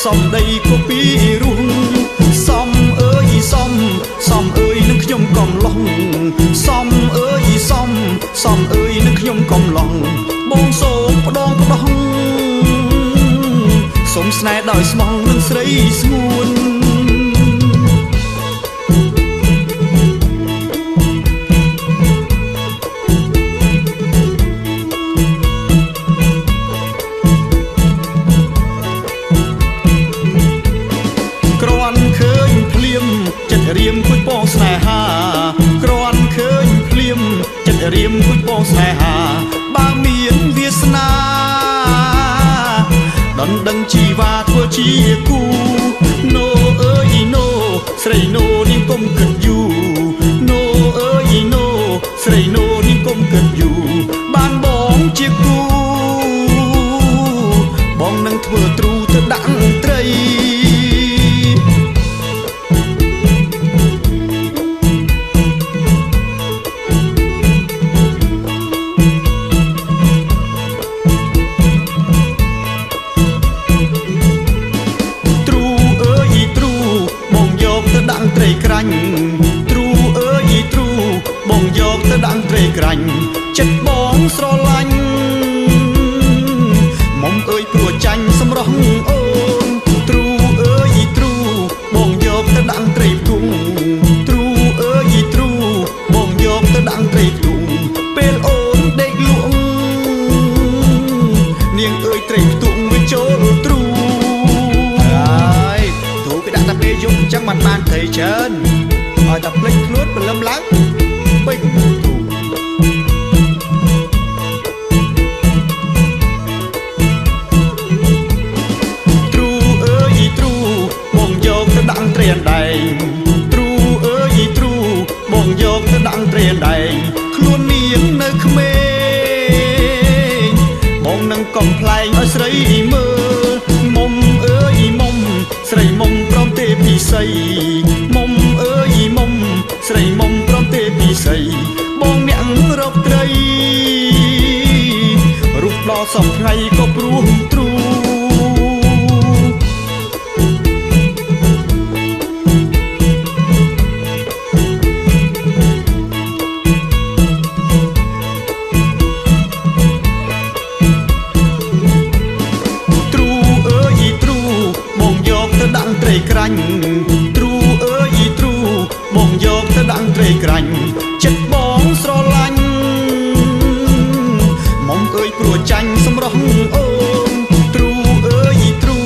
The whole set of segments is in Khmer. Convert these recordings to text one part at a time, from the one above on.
សំដីក៏ពីរួមសំអើយសំអើយនឹងខ្ញុំកំឡុងសំអើយសំអើយនឹងខ្ញុំកំឡុងបងសូមផ្ដងសូមស្នេហ៍ដោយស្មងនឹងស្រីស្ងួនចិត្តរៀមគួយបងស្នេហាគ្រាន់ឃើញភ្លៀមចិត្តរៀមគួយបងស្នេហាបើមានវាសនាដណ្ដឹងជីវ៉ាធ្វើជាគូណូអើយណូស្រីណូនេះកុំគិតយូរណូអើយណូស្រីណូនេះកុំគិតយូរបានបង ជាគូបងនឹងធ្វើទ្រូទៅដាក់ត្រីត្រីក្រាញ់ទ្រូអើយទ្រូបងយកទៅដាក់ត្រីក្រាញ់ចិត្តបងស្រឡាញ់មុំអើយព្រោះចាញ់សម្រស់អូនទ្រូអើយទ្រូបងយកទៅដាក់ត្រីផ្ទុំទ្រូអើយទ្រូបងយកទៅដាក់ត្រីផ្ទុំពេលអូនដេកលក់នាងអើយត្រីផ្ទុំវាចូលទ្រូហើយទ្រូគេដាក់តែពេលយប់អញ្ចឹងបានត្រីច្រើនឲ្យតែភ្លេចខ្លួនព្រលឹមឡើងពេញទ្រូអើយទ្រូបងយកទៅដាក់ត្រីអណ្ដែងទ្រូអើយទ្រូបងយកទៅដាក់ត្រីអណ្ដែងខ្លួននាងនៅក្មេងបងនឹងកំប្លែងឲ្យស្រីមើលមុំអើយមុំស្រីមុំព្រមទេពីស័យមុំអើយមុំស្រីមុំព្រមទេពីស័យបងអ្នករកត្រីរូបដល់សពថ្ងៃក៏ព្រោះទ្រូត្រីក្រាញ់ទ្រូអើយទ្រូបងយកទៅដាក់ត្រីក្រាញ់ចិត្តបងស្រឡាញ់មុំអើយព្រោះចាញ់សម្រស់អូនទ្រូអើយទ្រូ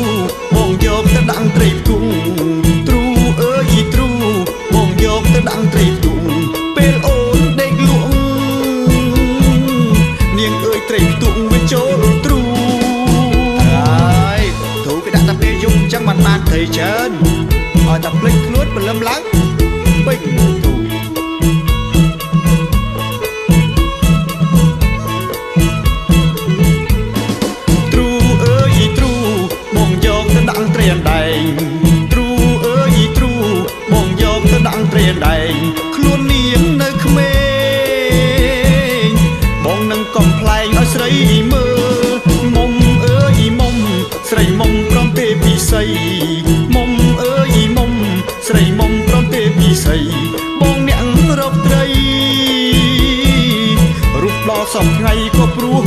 បងយកទៅដាក់ត្រីផ្ទុំទ្រូអើយទ្រូបងយកទៅដាក់ត្រីផ្ទុំពេលអូនដេកលក់នាងអើយត្រីផ្ទុំវាចូលទ្រូតែពេលយប់អញ្ចឹងបានត្រីច្រើនឲ្យតែភ្លេចខ្លួនព្រលឹមឡើងពេញទ្រូអើយទ្រូបងយកទៅដាក់ត្រីអណ្ដែងទ្រូអើយទ្រូបងយកទៅដាក់ត្រីអណ្ដែងខ្លួននាងនៅក្មេងបងនឹងកំប្លែងឲ្យស្រីមើលមុំអើយមុំស្រីមុំព្រមទេពីស័យមុំអើយមុំស្រីមុំព្រមទេពីស័យបងអ្នករកត្រីរូបដល់សពថ្ងៃក៏ព្រោះ